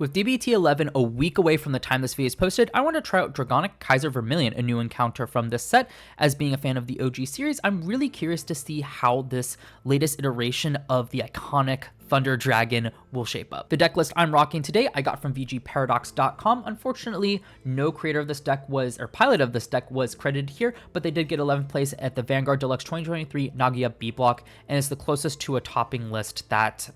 With DBT 11 a week away from the time this video is posted, I want to try out Dragonic Kaiser Vermillion, a new encounter from this set. As being a fan of the OG series, I'm really curious to see how this latest iteration of the iconic Thunder Dragon will shape up. The deck list I'm rocking today I got from vgparadox.com. Unfortunately, no creator of this deck or pilot of this deck was credited here, but they did get 11th place at the Vanguard Deluxe 2023 Nagia B block, and it's the closest to a topping list that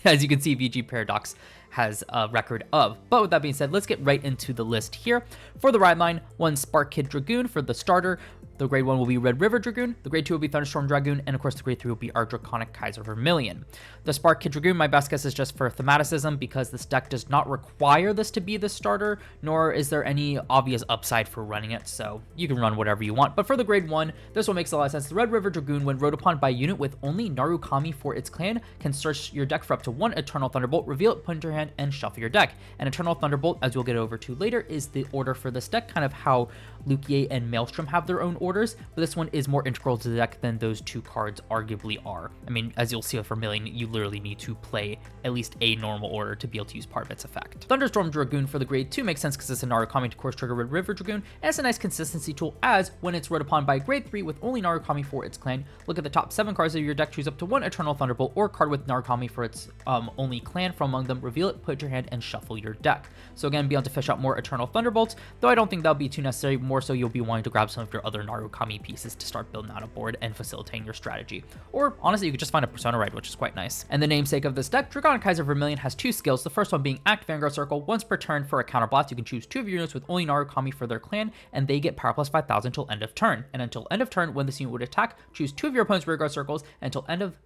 as you can see, VG Paradox has a record of. But with that being said, let's get right into the list here. For the ride line, 1 Spark Kid Dragoon for the starter. The grade 1 will be Red River Dragoon, the grade 2 will be Thunderstorm Dragoon, and of course the grade 3 will be our Dragonic Kaiser Vermillion. The Spark Kid Dragoon, my best guess is just for thematicism because this deck does not require this to be the starter, nor is there any obvious upside for running it, so you can run whatever you want. But for the grade 1, this one makes a lot of sense. The Red River Dragoon, when rode upon by a unit with only Narukami for its clan, can search your deck for up to 1 Eternal Thunderbolt, reveal it, put it into your hand, and shuffle your deck. And Eternal Thunderbolt, as we'll get over to later, is the order for this deck, kind of how Lukier and Maelstrom have their own orders, but this one is more integral to the deck than those two cards arguably are. I mean, as you'll see with Vermillion, you literally need to play at least a normal order to be able to use part of its effect. Thunderstorm Dragoon for the grade 2 makes sense because it's a Narukami to course trigger Red River Dragoon, and it's a nice consistency tool as when it's rode upon by a grade 3 with only Narukami for its clan, look at the top 7 cards of your deck, choose up to 1 Eternal Thunderbolt or card with Narukami for its only clan from among them, reveal it, put it in your hand, and shuffle your deck. So again, be able to fish out more Eternal Thunderbolts, though I don't think that'll be too necessary. More so you'll be wanting to grab some of your other Narukami pieces to start building out a board and facilitating your strategy. Or honestly, you could just find a Persona ride, which is quite nice. And the namesake of this deck, Dragonic Kaiser Vermillion, has 2 skills. The first one being Act Vanguard Circle. Once per turn for a counterblast, you can choose 2 of your units with only Narukami for their clan, and they get power plus 5,000 until end of turn. And until end of turn, when this unit would attack, choose 2 of your opponent's rearguard circles until end of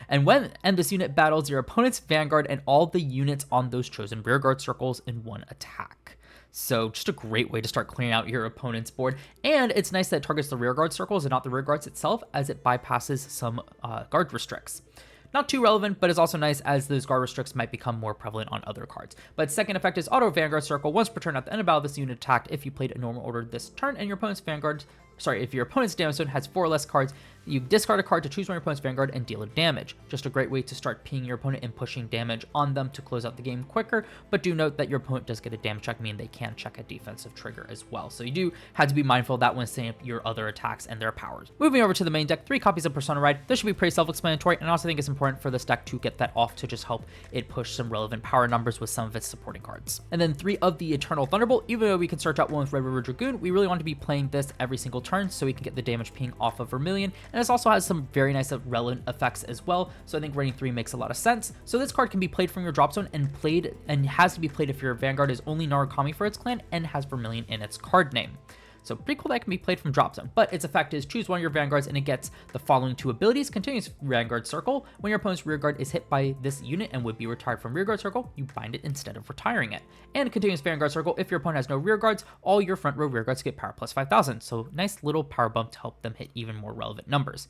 and when this unit battles your opponent's Vanguard and all the units on those chosen rearguard circles in 1 attack. So just a great way to start clearing out your opponent's board. And it's nice that it targets the rearguard circles and not the rearguards itself, as it bypasses some guard restricts. Not too relevant, but it's also nice as those guard restricts might become more prevalent on other cards. But second effect is Auto Vanguard Circle. Once per turn at the end of battle, this unit attacked if you played a normal order this turn, and your opponent's if your opponent's damage zone has 4 or less cards, you discard a card to choose one of your opponent's Vanguard and deal it damage. Just a great way to start pinging your opponent and pushing damage on them to close out the game quicker, but do note that your opponent does get a damage check, meaning they can check a defensive trigger as well. So you do have to be mindful of that when setting up your other attacks and their powers. Moving over to the main deck, 3 copies of Persona Ride. This should be pretty self-explanatory, and I also think it's important for this deck to get that off to just help it push some relevant power numbers with some of its supporting cards. And then 3 of the Eternal Thunderbolt. Even though we can search out one with Red River Dragoon, we really want to be playing this every single turn so we can get the damage ping off of Vermillion, and this also has some very nice relevant effects as well, so I think running 3 makes a lot of sense. So this card can be played from your drop zone and has to be played if your Vanguard is only Narukami for its clan and has Vermillion in its card name. So pretty cool that can be played from drop zone, but its effect is choose one of your Vanguards and it gets the following 2 abilities. Continuous Vanguard Circle. When your opponent's rearguard is hit by this unit and would be retired from rearguard circle, you bind it instead of retiring it. And Continuous Vanguard Circle, if your opponent has no rearguards, all your front row rearguards get power plus 5,000. So nice little power bump to help them hit even more relevant numbers.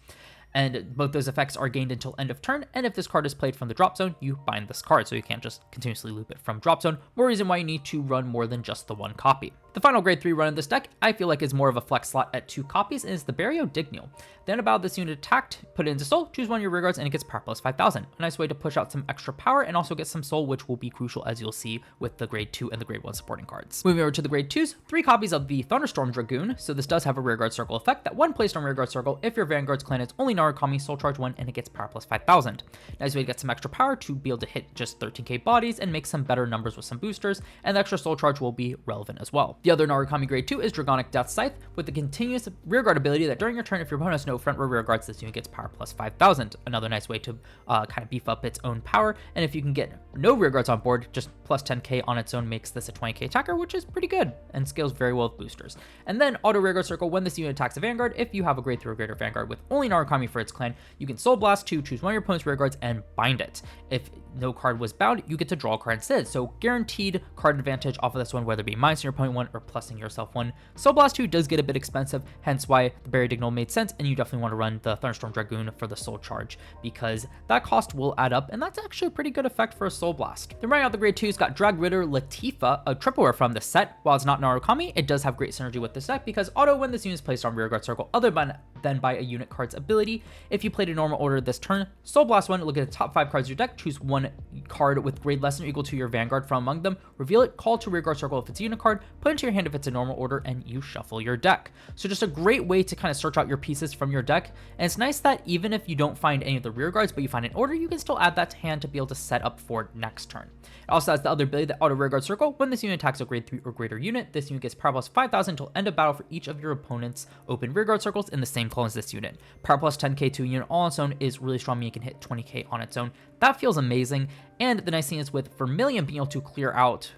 And both those effects are gained until end of turn, and if this card is played from the drop zone, you bind this card, so you can't just continuously loop it from drop zone. More reason why you need to run more than just the 1 copy. The final grade 3 run of this deck, I feel like is more of a flex slot at 2 copies, and is the Barrio Dignil. Then about this unit attacked, put it into soul, choose one of your rearguards, and it gets power plus 5,000. A nice way to push out some extra power and also get some soul, which will be crucial as you'll see with the grade 2 and the grade 1 supporting cards. Moving over to the grade 2s, 3 copies of the Thunderstorm Dragoon. So this does have a rearguard circle effect that when placed on rearguard circle, if your Vanguard's clan is only Narukami, soul charge 1 and it gets power plus 5,000. Nice way to get some extra power to be able to hit just 13k bodies and make some better numbers with some boosters, and the extra soul charge will be relevant as well. The other Narukami grade 2 is Dragonic Death Scythe with the continuous rearguard ability that during your turn, if your opponent has no front row rearguards, this unit gets power plus 5,000. Another nice way to kind of beef up its own power, and if you can get no rearguards on board, just plus 10k on its own makes this a 20k attacker, which is pretty good and scales very well with boosters. And then Auto Rearguard Circle, when this unit attacks a Vanguard, if you have a grade 3 or greater Vanguard with only Narukami for its clan, you can Soul Blast 2, choose one of your opponent's rearguards, and bind it. If no card was bound, you get to draw a card instead. So guaranteed card advantage off of this one, whether it be minusing your opponent 1 or plusing yourself 1. Soul Blast 2 does get a bit expensive, hence why the Barrio Dignil made sense, and you definitely want to run the Thunderstorm Dragoon for the soul charge, because that cost will add up, and that's actually a pretty good effect for a Soul Blast. Then running out the grade 2's got Drag Ritter Latifa, a triple rare from the set. While it's not Narukami, it does have great synergy with this deck, because auto when this unit is placed on rearguard circle, other than then by a unit card's ability. If you played a normal order this turn, Soul Blast 1, look at the top 5 cards of your deck, choose one card with grade less than or equal to your Vanguard from among them, reveal it, call to rearguard circle if it's a unit card, put it into your hand if it's a normal order, and you shuffle your deck. So just a great way to kind of search out your pieces from your deck, and it's nice that even if you don't find any of the rear guards, but you find an order, you can still add that to hand to be able to set up for next turn. It also has the other ability, the auto rearguard circle. When this unit attacks a grade 3 or greater unit, this unit gets power plus 5,000 until end of battle for each of your opponent's open rearguard circles in the same column as this unit. Power plus 10k to a unit all on its own is really strong, meaning it can hit 20k on its own. That feels amazing. And the nice thing is with Vermillion being able to clear out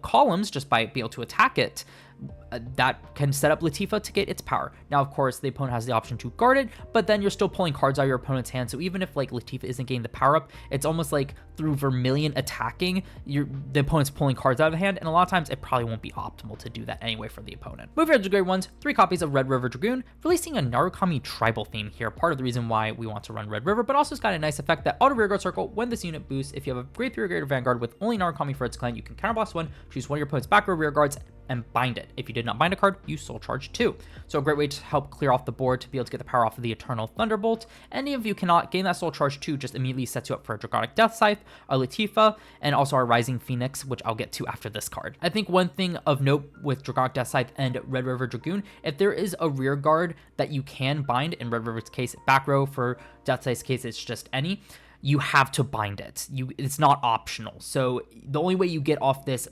columns just by being able to attack it, that can set up Latifah to get its power. Now, of course, the opponent has the option to guard it, but then you're still pulling cards out of your opponent's hand. So even if like Latifah isn't getting the power up, it's almost like through Vermillion attacking, the opponent's pulling cards out of the hand, and a lot of times it probably won't be optimal to do that anyway for the opponent. Moving on to grade 1s, 3 copies of Red River Dragoon, releasing a Narukami tribal theme here, part of the reason why we want to run Red River, but also it's got a nice effect that auto rearguard circle. When this unit boosts, if you have a grade 3 or greater Vanguard with only Narukami for its clan, you can counterblast 1, choose one of your opponent's back row rear guards, and bind it. If you did not bind a card, you soul charge 2. So a great way to help clear off the board to be able to get the power off of the Eternal Thunderbolt. And if you cannot gain that soul charge 2, just immediately sets you up for a Dragonic Death Scythe, a Latifah, and also our Rising Phoenix, which I'll get to after this card. I think one thing of note with Dragonic Death Scythe and Red River Dragoon, if there is a rear guard that you can bind, in Red River's case, back row, for Death Scythe's case, it's just any, you have to bind it. It's not optional. So the only way you get off this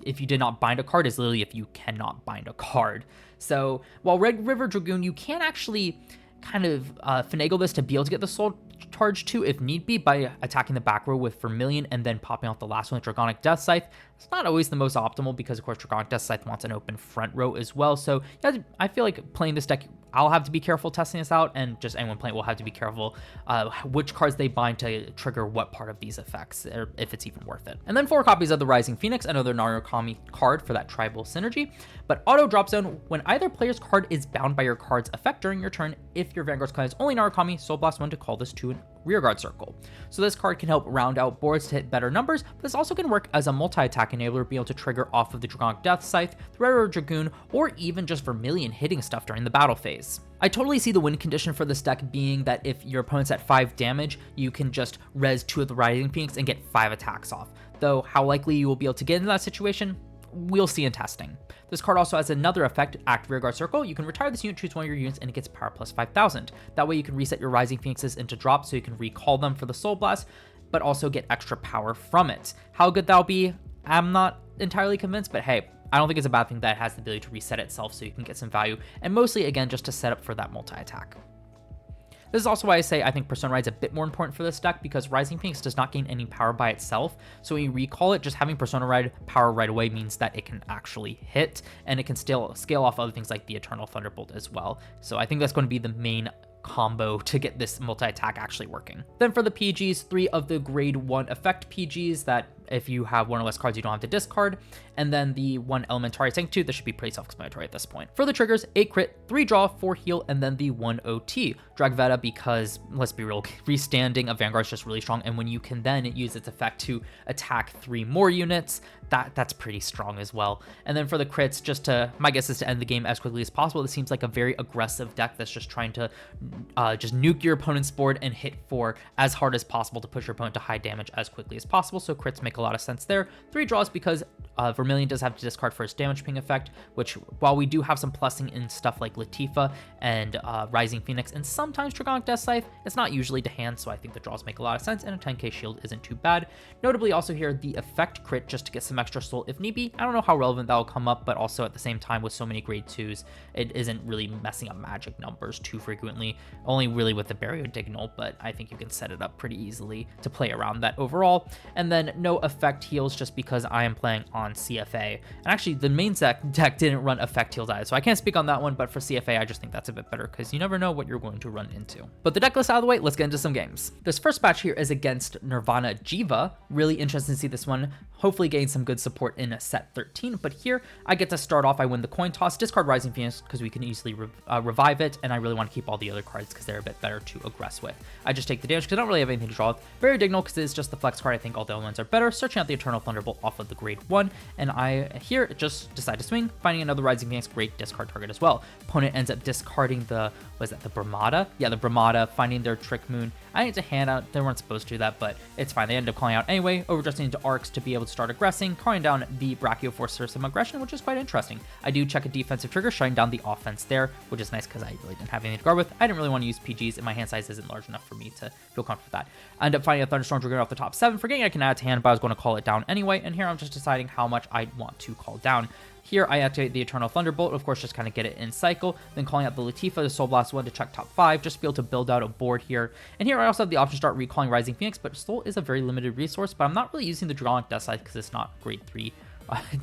if you did not bind a card is literally if you cannot bind a card. So while Red River Dragoon, you can actually kind of finagle this to be able to get the soul charge 2 if need be by attacking the back row with Vermillion and then popping out the last one with Dragonic Death Scythe. It's not always the most optimal because of course Dragonic Death Scythe wants an open front row as well. So yeah, I feel like playing this deck, I'll have to be careful testing this out, and just anyone playing will have to be careful which cards they bind to trigger what part of these effects, or if it's even worth it. And then 4 copies of the Rising Phoenix, another Narukami card for that tribal synergy. But auto drop zone, when either player's card is bound by your card's effect during your turn, if your Vanguard's clan is only Narukami, Soul Blast 1 to call this to an rearguard circle. So this card can help round out boards to hit better numbers, but this also can work as a multi-attack enabler, being able to trigger off of the Dragonic Death Scythe, the Red River Dragoon, or even just Vermillion hitting stuff during the battle phase. I totally see the win condition for this deck being that if your opponent's at 5 damage, you can just res 2 of the Rising Phoenix and get 5 attacks off. Though how likely you will be able to get into that situation, we'll see in testing. This card also has another effect, Act Rearguard Circle. You can retire this unit, choose one of your units, and it gets power plus 5,000. That way you can reset your Rising Phoenixes into drops so you can recall them for the Soul Blast, but also get extra power from it. How good that'll be, I'm not entirely convinced, but hey, I don't think it's a bad thing that it has the ability to reset itself so you can get some value, and mostly, again, just to set up for that multi-attack. This is also why I say I think Persona Ride's a bit more important for this deck, because Rising Phoenix does not gain any power by itself, so when you recall it, just having Persona Ride power right away means that it can actually hit, and it can still scale off other things like the Eternal Thunderbolt as well. So I think that's going to be the main combo to get this multi-attack actually working. Then for the PGs, 3 of the grade 1 effect PGs that if you have 1 or less cards you don't have to discard, and then the 1 Elementary Sanctitude. This should be pretty self-explanatory at this point. For the triggers, 8 crit, 3 draw, 4 heal, and then the 1 OT. Dragveta, because let's be real, restanding a Vanguard is just really strong, and when you can then use its effect to attack 3 more units, that's pretty strong as well. And then for the crits, my guess is to end the game as quickly as possible. This seems like a very aggressive deck that's just trying to just nuke your opponent's board and hit for as hard as possible to push your opponent to high damage as quickly as possible. So crits make a lot of sense there. 3 draws because Vermillion does have to discard for its damage ping effect, which while we do have some plussing in stuff like Latifah and Rising Phoenix and sometimes Dragonic Death Scythe, it's not usually to hand, so I think the draws make a lot of sense, and a 10k shield isn't too bad. Notably also here, the effect crit just to get some extra soul if need be. I don't know how relevant that will come up, but also at the same time with so many grade 2s, it isn't really messing up magic numbers too frequently, only really with the Barrier Dignal, but I think you can set it up pretty easily to play around that overall. And then no effect heals just because I am playing on CFA. And actually the main deck didn't run effect heals either, so I can't speak on that one, but for CFA I just think that's a bit better because you never know what you're going to run into. But the deck list out of the way, let's get into some games. This first match here is against Nirvana Jiva. Really interesting to see this one. Hopefully gain some good support in set 13. But here I get to start off. I win the coin toss, discard Rising Phoenix because we can easily revive it. And I really want to keep all the other cards because they're a bit better to aggress with. I just take the damage because I don't really have anything to draw with. Very Dignal because it's just the flex card. I think all the other ones are better. Searching out the Eternal Thunderbolt off of the grade 1. And I here just decide to swing, finding another Rising Phoenix, great discard target as well. Opponent ends up discarding the, was that the Brahmada? Yeah, the Brahmada, finding their Trick Moon. I need to hand out, they weren't supposed to do that, but it's fine. They ended up calling out anyway, overdressing into arcs to be able to start aggressing, calling down the Brachiosaurus for some aggression, which is quite interesting. I do check a defensive trigger, shutting down the offense there, which is nice because I really didn't have anything to guard with. I didn't really want to use PGs, and my hand size isn't large enough for me to feel comfortable with that. I end up finding a Thunderstorm trigger off the top 7, forgetting I can add to hand, but I was going to call it down anyway, and here I'm just deciding how much I want to call down. Here, I activate the Eternal Thunderbolt, of course, just kind of get it in cycle, then calling out the Latifah, the Soul Blast 1 to check top 5, just to be able to build out a board here. And here, I also have the option to start recalling Rising Phoenix, but Soul is a very limited resource, but I'm not really using the Dragonic Death Scythe because it's not grade 3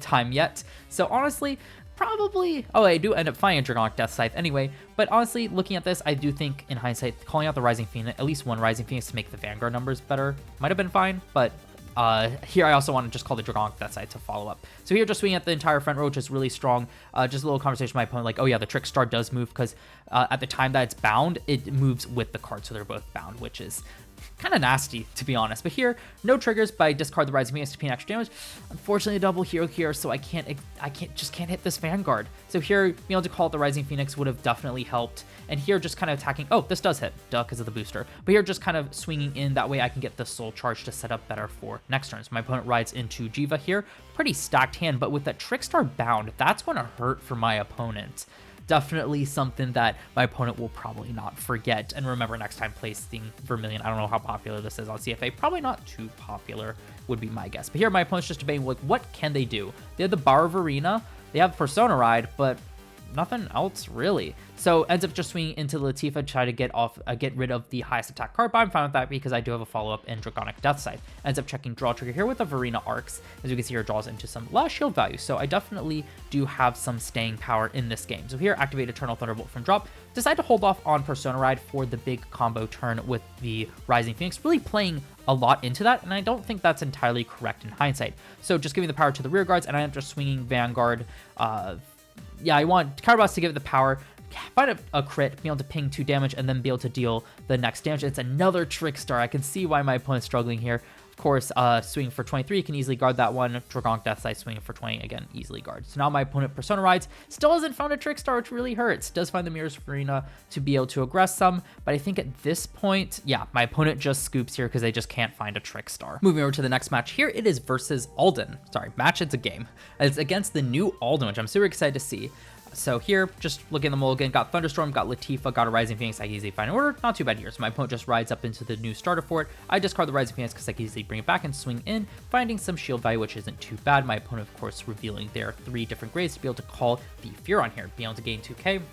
time yet. So honestly, probably, oh, I do end up finding a Dragonic Death Scythe anyway, but honestly, looking at this, I do think, in hindsight, calling out the Rising Phoenix, at least one Rising Phoenix to make the Vanguard numbers better, might have been fine, but here I also want to just call the Dragonic Death Scythe to follow up. So here just swinging at the entire front row, which is really strong. Just a little conversation with my opponent, like, oh yeah, the Trick Star does move because at the time that it's bound, it moves with the card, so they're both bound, which is kind of nasty, to be honest. But here, no triggers, but I discard the Rising Phoenix to pay extra damage. Unfortunately, a double hero here, so I can't hit this Vanguard. So here, being able to call out the Rising Phoenix would have definitely helped. And here, just kind of attacking. Oh, this does hit, duh, because of the booster. But here, just kind of swinging in. That way, I can get the Soul Charge to set up better for next turn. So my opponent rides into Jiva here. Pretty stacked hand, but with that Trickstar bound, that's going to hurt for my opponent. Definitely something that my opponent will probably not forget and remember next time placing Vermillion. I don't know how popular this is on CFA. Probably not too popular would be my guess. But here my opponent's just debating, like, what can they do? They have the Bar of Arena, they have Persona Ride, but nothing else really. So ends up just swinging into Latifah, try to get rid of the highest attack card, but I'm fine with that because I do have a follow-up in Dragonic Death Scythe. Ends up checking draw trigger here with the Verena Arcs. As you can see here, draws into some less shield value, so I definitely do have some staying power in this game. So here, activate Eternal Thunderbolt from drop. Decide to hold off on Persona Ride for the big combo turn with the Rising Phoenix, really playing a lot into that, and I don't think that's entirely correct in hindsight. So just giving the power to the rear guards, and I end up just swinging Vanguard. Yeah, I want Counterblast to give it the power, find a crit, be able to ping 2 damage, and then be able to deal the next damage. It's another Trickstar. I can see why my opponent's struggling here. Of course, swinging for 23, can easily guard that one. Dragonic Death Scythe swinging for 20, again, easily guard. So now my opponent Persona Rides, still hasn't found a Trickstar, which really hurts. Does find the Mirror's Arena to be able to aggress some, but I think at this point, yeah, my opponent just scoops here because they just can't find a Trickstar. Moving over to the next match, here it is versus Alden. Sorry, match, it's a game. It's against the new Alden, which I'm super excited to see. So here, just looking at the mulligan, got Thunderstorm, got Latifah, got a Rising Phoenix. I can easily find an order. Not too bad here. So my opponent just rides up into the new starter for it. I discard the Rising Phoenix because I can easily bring it back and swing in, finding some shield value, which isn't too bad. My opponent, of course, revealing their 3 different grades to be able to call the Furon here, being able to gain 2k.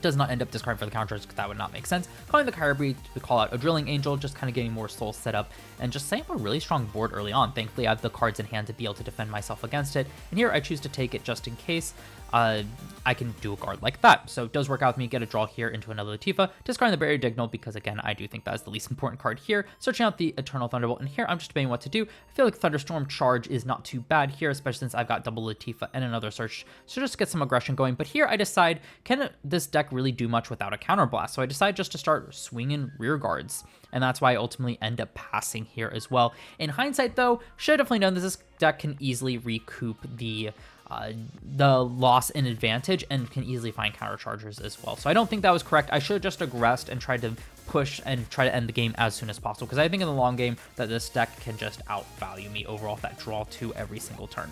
Does not end up discarding for the counters because that would not make sense. Calling the Kyrie to call out a Drilling Angel, just kind of getting more soul set up and just setting up a really strong board early on. Thankfully, I have the cards in hand to be able to defend myself against it. And here I choose to take it just in case. I can do a guard like that. So it does work out with me, get a draw here into another Latifah, discarding the Barrier Dignal because, again, I do think that is the least important card here. Searching out the Eternal Thunderbolt, and here I'm just debating what to do. I feel like Thunderstorm Charge is not too bad here, especially since I've got double Latifah and another search. So just get some aggression going. But here I decide, can this deck really do much without a counterblast? So I decide just to start swinging rear guards. And that's why I ultimately end up passing here as well. In hindsight, though, should have definitely known this deck can easily recoup the loss in advantage and can easily find counter chargers as well. So I don't think that was correct. I should have just aggressed and tried to push and try to end the game as soon as possible, because I think in the long game that this deck can just outvalue me overall if that draw 2 every single turn.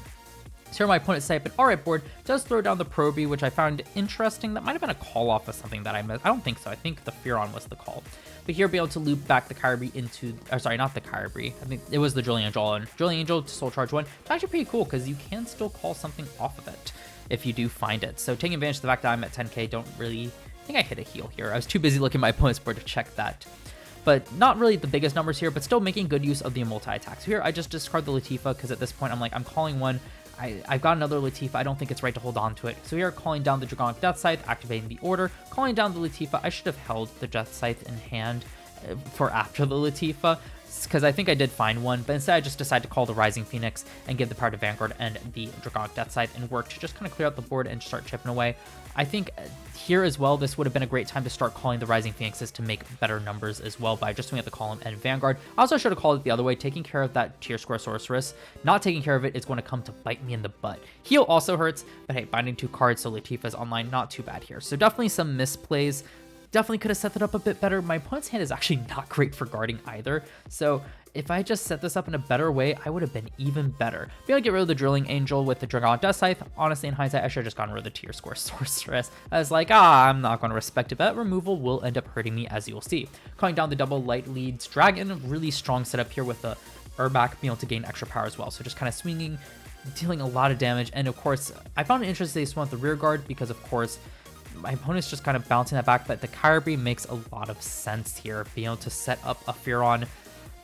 So here my opponent set up an alright board, does throw down the Proby, which I found interesting. That might have been a call off of something that I missed. I don't think so. I think the Furon was the call. But here, be able to loop back the Kyrie into, or sorry, not the Kyrie. I think it was the Drilling Angel. And Drilling Angel to Soul Charge 1. It's actually pretty cool because you can still call something off of it if you do find it. So taking advantage of the fact that I'm at 10k, don't really think I hit a heal here. I was too busy looking at my opponent's board to check that. But not really the biggest numbers here, but still making good use of the multi-attack. So here, I just discard the Latifah because at this point, I'm calling one. I've got another Latifa. I don't think it's right to hold on to it. So here, calling down the Dragonic Death Scythe, activating the order, calling down the Latifa. I should have held the Death Scythe in hand for after the Latifa, because I think I did find one, but instead I just decided to call the Rising Phoenix and give the power to Vanguard and the Dragonic Death Scythe and work to just kind of clear out the board and start chipping away. I think here as well, this would have been a great time to start calling the Rising Phoenixes to make better numbers as well by just swinging at the column and Vanguard. I also should have called it the other way, taking care of that tier square Sorceress. Not taking care of it is going to come to bite me in the butt. Heal also hurts, but hey, binding 2 cards, so Latifa's online, not too bad here. So definitely some misplays. Definitely could have set that up a bit better. My opponent's hand is actually not great for guarding either. So if I just set this up in a better way, I would have been even better. Be able to get rid of the Drilling Angel with the Dragonic Death Scythe. Honestly, in hindsight, I should have just gotten rid of the tier score Sorceress. I was like, I'm not going to respect it, but that removal will end up hurting me, as you'll see. Calling down the double Light Leads Dragon. Really strong setup here with the Urbac being able to gain extra power as well. So just kind of swinging, dealing a lot of damage. And of course, I found it interesting they swung with the rear guard because, of course, my opponent's just kind of bouncing that back, but the Kyrie makes a lot of sense here. Being able to set up a Fearon,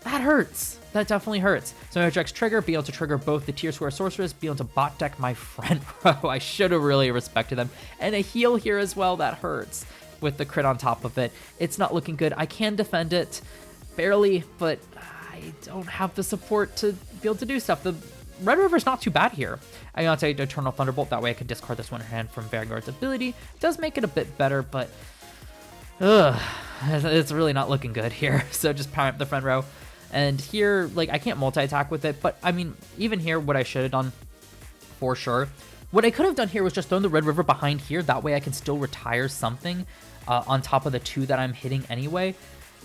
that hurts. That definitely hurts. So Drag's trigger, be able to trigger both the tier square Sorceress, be able to bot deck my friend row. I should have really respected them. And a heal here as well, that hurts with the crit on top of it. It's not looking good. I can defend it barely, but I don't have the support to be able to do stuff. The Red River's not too bad here. I want to take Eternal Thunderbolt, that way I can discard this one in hand from Vanguard's ability. It does make it a bit better, but it's really not looking good here. So just power up the front row. And here, like, I can't multi-attack with it, but I mean, even here, what I should have done for sure. What I could have done here was just thrown the Red River behind here. That way I can still retire something on top of the 2 that I'm hitting anyway.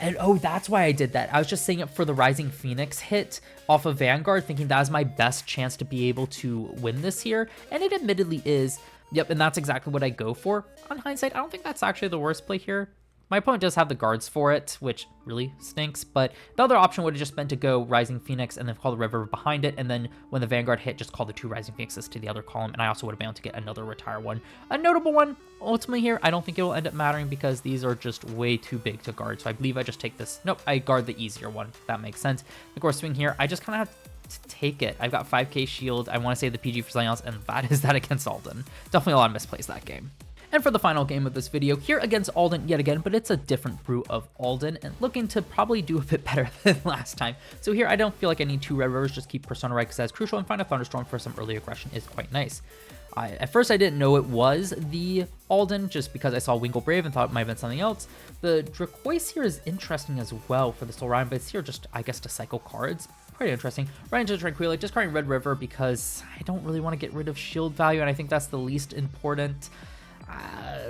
And oh, that's why I did that. I was just saying it for the Rising Phoenix hit off of Vanguard, thinking that was my best chance to be able to win this here. And it admittedly is. Yep, and that's exactly what I go for. On hindsight, I don't think that's actually the worst play here. My opponent does have the guards for it, which really stinks, but the other option would have just been to go Rising Phoenix and then call the River behind it, and then when the Vanguard hit, just call the 2 Rising Phoenixes to the other column, and I also would have been able to get another retire one. A notable one, ultimately here, I don't think it will end up mattering because these are just way too big to guard, so I believe I just take this. Nope, I guard the easier one, if that makes sense. Of course, swing here, I just kind of have to take it. I've got 5k shield, I want to save the PG for something else, and that is that against Alden. Definitely a lot of misplays that game. And for the final game of this video, here against Alden yet again, but it's a different brew of Alden and looking to probably do a bit better than last time. So here I don't feel like I need 2 Red Rivers, just keep Persona right because that's crucial, and find a Thunderstorm for some early aggression is quite nice. At first I didn't know it was the Alden just because I saw Winkle Brave and thought it might have been something else. The Dracoise here is interesting as well for the Soul Rhyme, but it's here just, I guess, to cycle cards. Pretty interesting. Right into the Tranquility, just carding Red River because I don't really want to get rid of shield value, and I think that's the least important.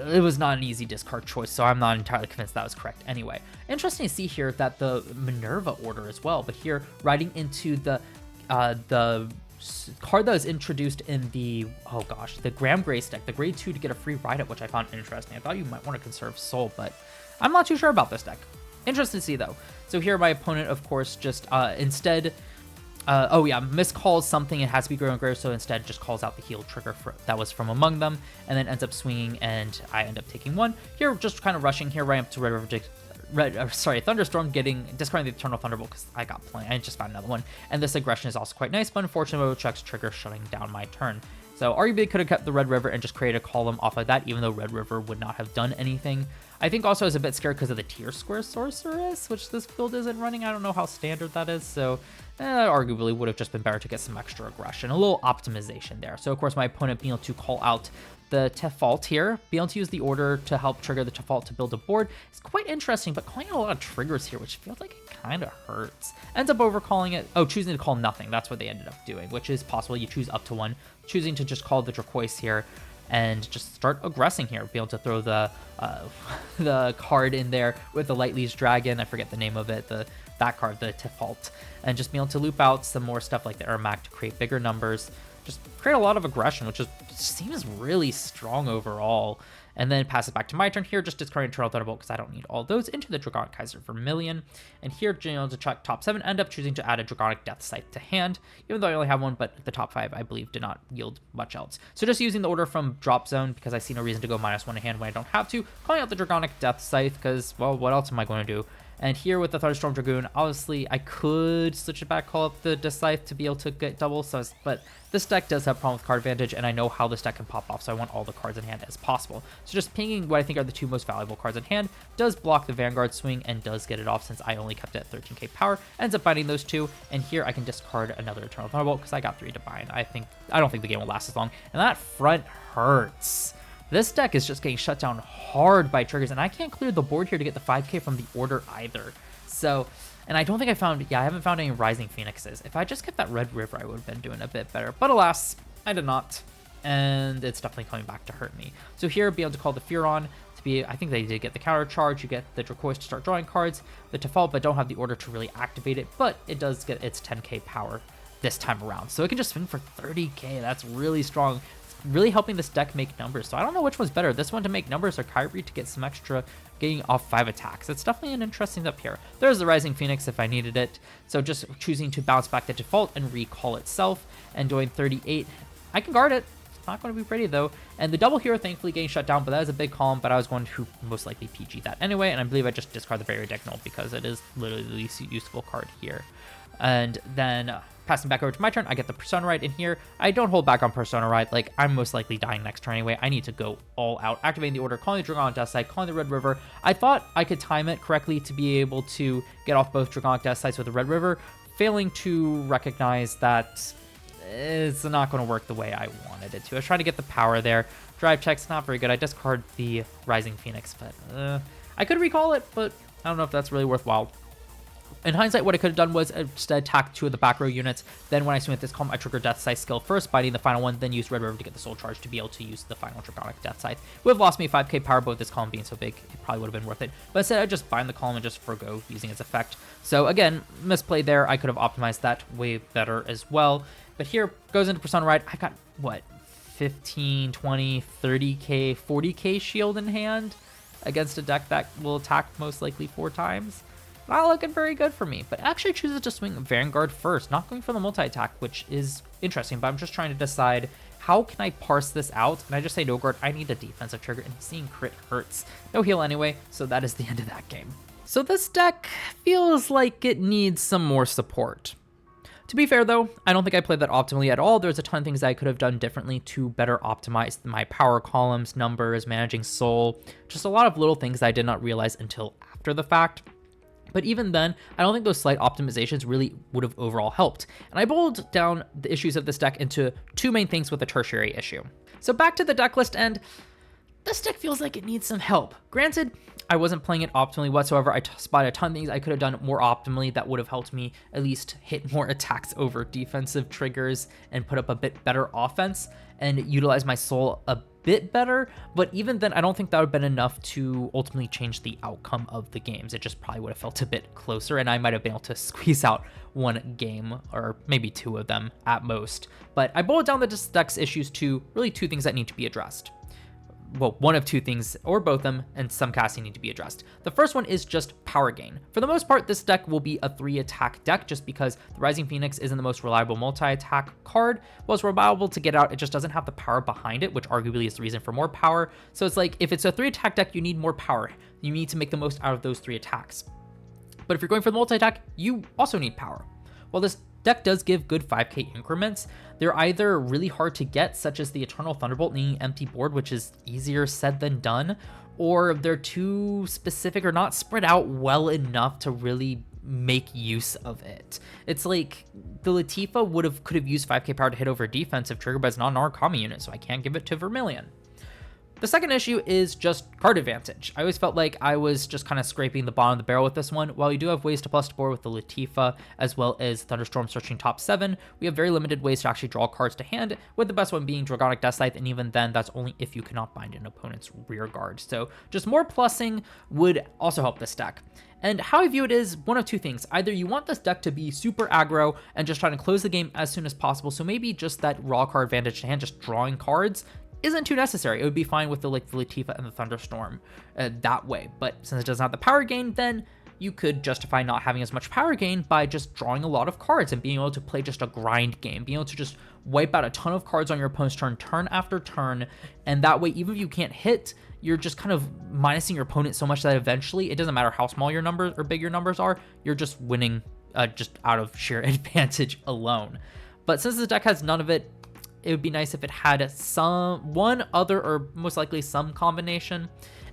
It was not an easy discard choice, so I'm not entirely convinced that was correct anyway. Interesting to see here that the Minerva order as well, but here riding into the card that was introduced in the, oh gosh, the Graham Grace deck, the grade 2 to get a free ride up, which I found interesting. I thought you might want to conserve soul, but I'm not too sure about this deck. Interesting to see though. So here my opponent, of course, just instead oh yeah, miscalls something, it has to be Graham Grave, so instead just calls out the heal trigger that was from among them, and then ends up swinging, and I end up taking 1. Here, just kind of rushing here, right up to Thunderstorm, discarding the Eternal Thunderbolt because I got plenty. I just found another one, and this aggression is also quite nice, but unfortunately, Chuck's trigger shutting down my turn. So arguably could have kept the Red River and just created a column off of that, even though Red River would not have done anything. I think also I was a bit scared because of the tier square Sorceress, which this build isn't running. I don't know how standard that is, so arguably would have just been better to get some extra aggression, a little optimization there. So of course my opponent being able to call out the Tefalt here, being able to use the order to help trigger the Tefalt to build a board is quite interesting, but calling out a lot of triggers here, which feels like it kind of hurts. Ends up overcalling it. Oh, choosing to call nothing. That's what they ended up doing, which is possible. You choose up to 1, choosing to just call the Dracoise here and just start aggressing here. Be able to throw the card in there with the Light Leaves Dragon. I forget the name of it. That card, the Tefalt, and just be able to loop out some more stuff like the Ermac to create bigger numbers. Just create a lot of aggression, which seems really strong overall. And then pass it back to my turn here, just discarding Eternal Thunderbolt because I don't need all those, into the Dragonic Kaiser Vermillion. And here, to check top 7, end up choosing to add a Dragonic Death Scythe to hand, even though I only have 1, but the top 5, I believe, did not yield much else. So just using the order from Drop Zone because I see no reason to go -1 in hand when I don't have to, calling out the Dragonic Death Scythe because, well, what else am I going to do? And here with the Thunderstorm Dragoon, obviously I could switch it back, call up the Decide to be able to get double, but this deck does have a problem with card advantage, and I know how this deck can pop off, so I want all the cards in hand as possible. So just pinging what I think are the two most valuable cards in hand does block the Vanguard swing and does get it off since I only kept it at 13k power, ends up binding those two, and here I can discard another Eternal Thunderbolt because I got 3 to bind. I don't think the game will last as long, and that front hurts. This deck is just getting shut down hard by triggers, and I can't clear the board here to get the 5k from the order either. So, and I don't think I haven't found any Rising Phoenixes. If I just kept that Red River, I would have been doing a bit better. But alas, I did not, and it's definitely coming back to hurt me. So here, be able to call the Furon to be, I think they did get the counter charge. You get the Dracois to start drawing cards, the Tefalt, but don't have the order to really activate it, but it does get its 10k power this time around. So it can just swing for 30k. That's really strong. Really helping this deck make numbers. So I don't know which one's better, this one to make numbers or Kyrie to get some extra getting off 5 attacks. It's definitely an interesting up here. There's the Rising Phoenix if I needed it. So just choosing to bounce back the default and recall itself and doing 38. I can guard it. It's not going to be pretty though. And the double hero thankfully getting shut down, but that is a big column, but I was going to most likely PG that anyway. And I believe I just discard the Barrier Deck Null because it is literally the least useful card here. And then passing back over to my turn, I get the Persona Ride in here. I don't hold back on Persona Ride. Like, I'm most likely dying next turn anyway. I need to go all out. Activating the order, calling the Dragonic Death calling the Red River. I thought I could time it correctly to be able to get off both Dragonic Death with the Red River, failing to recognize that it's not going to work the way I wanted it to. I was trying to get the power there. Drive check's not very good. I discard the Rising Phoenix, but I could recall it, but I don't know if that's really worthwhile. In hindsight, what I could have done was instead attack 2 of the back row units. Then when I swing with this column, I trigger Death Scythe skill first, biting the final one, then use Red River to get the Soul Charge to be able to use the final Dragonic Death Scythe. Would have lost me 5k power, but with this column being so big, it probably would have been worth it. But instead, I just bind the column and just forgo using its effect. So again, misplay there. I could have optimized that way better as well. But here goes into Persona Ride. I got, what, 15, 20, 30k, 40k shield in hand against a deck that will attack most likely 4 times. Not looking very good for me, but actually chooses to swing Vanguard first, not going for the multi-attack, which is interesting, but I'm just trying to decide how can I parse this out, and I just say no guard, I need a defensive trigger, and seeing crit hurts. No heal anyway, so that is the end of that game. So this deck feels like it needs some more support. To be fair though, I don't think I played that optimally at all. There's a ton of things I could have done differently to better optimize my power columns, numbers, managing soul, just a lot of little things that I did not realize until after the fact. But even then, I don't think those slight optimizations really would have overall helped. And I boiled down the issues of this deck into 2 main things with a tertiary issue. So back to the deck list, and this deck feels like it needs some help. Granted, I wasn't playing it optimally whatsoever. I spotted a ton of things I could have done more optimally that would have helped me at least hit more attacks over defensive triggers and put up a bit better offense and utilize my soul a bit better. But even then, I don't think that would have been enough to ultimately change the outcome of the games. It just probably would have felt a bit closer, and I might have been able to squeeze out 1 game or maybe 2 of them at most. But I boiled down the deck's issues to really 2 things that need to be addressed. Well, 1 of 2 things, or both of them, and some casting need to be addressed. The first one is just power gain. For the most part, this deck will be a 3-attack deck just because the Rising Phoenix isn't the most reliable multi-attack card. Well, it's reliable to get out, it just doesn't have the power behind it, which arguably is the reason for more power. So it's like, if it's a 3-attack deck, you need more power. You need to make the most out of those 3 attacks. But if you're going for the multi-attack, you also need power. Well, this deck does give good 5k increments. They're either really hard to get, such as the Eternal Thunderbolt needing empty board, which is easier said than done, or they're too specific or not spread out well enough to really make use of it. It's like the Latifah could have used 5k power to hit over a defensive trigger, but it's not an Arcami unit, so I can't give it to Vermillion. The second issue is just card advantage. I always felt like I was just kind of scraping the bottom of the barrel with this one. While you do have ways to plus to board with the Latifah, as well as Thunderstorm searching top 7, we have very limited ways to actually draw cards to hand, with the best one being Dragonic Death Scythe, and even then, that's only if you cannot bind an opponent's rear guard. So just more plussing would also help this deck. And how I view it is 1 of 2 things. Either you want this deck to be super aggro and just trying to close the game as soon as possible, so maybe just that raw card advantage to hand, just drawing cards, isn't too necessary. It would be fine with the Latifah and the Thunderstorm that way. But since it doesn't have the power gain, then you could justify not having as much power gain by just drawing a lot of cards and being able to play just a grind game, being able to just wipe out a ton of cards on your opponent's turn after turn, and that way, even if you can't hit, you're just kind of minusing your opponent so much that eventually, it doesn't matter how small your numbers or big your numbers are, you're just winning just out of sheer advantage alone. But since the deck has none of it, it would be nice if it had one other, or most likely some combination.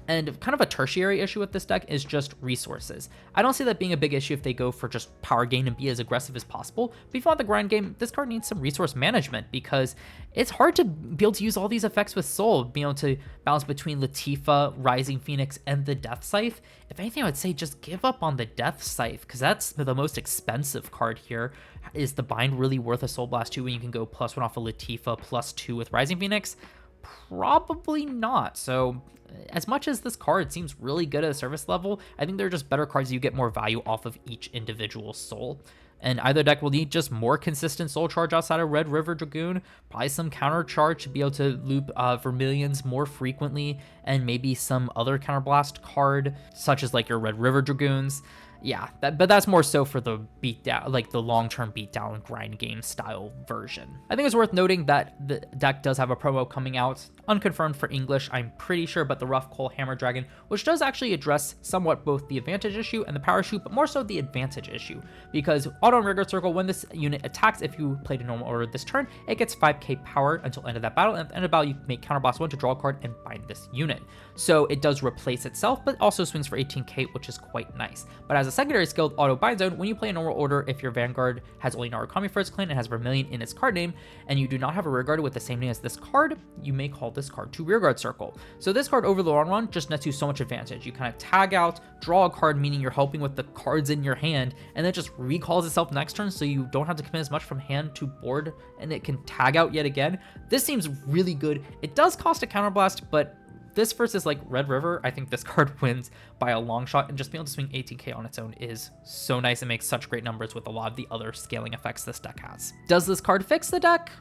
And kind of a tertiary issue with this deck is just resources. I don't see that being a big issue if they go for just power gain and be as aggressive as possible. But if you want the grind game, this card needs some resource management, because it's hard to be able to use all these effects with Soul, being able to balance between Latifa, Rising Phoenix, and the Death Scythe. If anything, I would say just give up on the Death Scythe, because that's the most expensive card here. Is the bind really worth a Soul Blast 2 when you can go +1 off of Latifa, +2 with Rising Phoenix? Probably not. So as much as this card seems really good at a service level, I think there are just better cards you get more value off of each individual soul. And either deck will need just more consistent soul charge outside of Red River Dragoon, probably some counter charge to be able to loop Vermillions more frequently, and maybe some other counterblast card, such as like your Red River Dragoons. Yeah, but that's more so for the beatdown, like the long-term beatdown grind game style version. I think it's worth noting that the deck does have a promo coming out, unconfirmed for English, I'm pretty sure, but the Rough Coal Hammer Dragon, which does actually address somewhat both the advantage issue and the power issue, but more so the advantage issue, because auto and Rigor Circle, when this unit attacks, if you played a normal order this turn, it gets 5k power until end of that battle, and at the end of the battle, you make counterblast 1 to draw a card and bind this unit. So it does replace itself, but also swings for 18k, which is quite nice. But as a secondary skill, Auto Bind Zone, when you play a normal order, if your Vanguard has only Narukami for its clan and has Vermillion in its card name, and you do not have a rearguard with the same name as this card, you may call this card to Rearguard Circle. So this card over the long run just nets you so much advantage. You kind of tag out, draw a card, meaning you're helping with the cards in your hand, and then it just recalls itself next turn, so you don't have to commit as much from hand to board, and it can tag out yet again. This seems really good. It does cost a counterblast, but this versus like Red River, I think this card wins by a long shot, and just being able to swing 18k on its own is so nice. It makes such great numbers with a lot of the other scaling effects this deck has. Does this card fix the deck?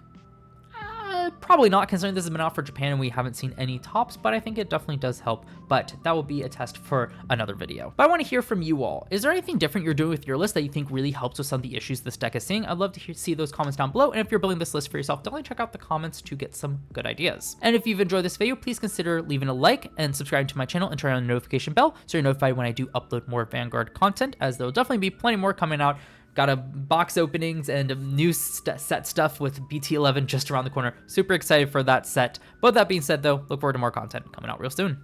Probably not, considering this has been out for Japan and we haven't seen any tops, but I think it definitely does help, but that will be a test for another video. But I want to hear from you all. Is there anything different you're doing with your list that you think really helps with some of the issues this deck is seeing? I'd love to see those comments down below, and if you're building this list for yourself, definitely check out the comments to get some good ideas. And if you've enjoyed this video, please consider leaving a like and subscribing to my channel and turn on the notification bell so you're notified when I do upload more Vanguard content, as there'll definitely be plenty more coming out. Got a box openings and new set stuff with BT11 just around the corner. Super excited for that set. But that being said though, look forward to more content coming out real soon.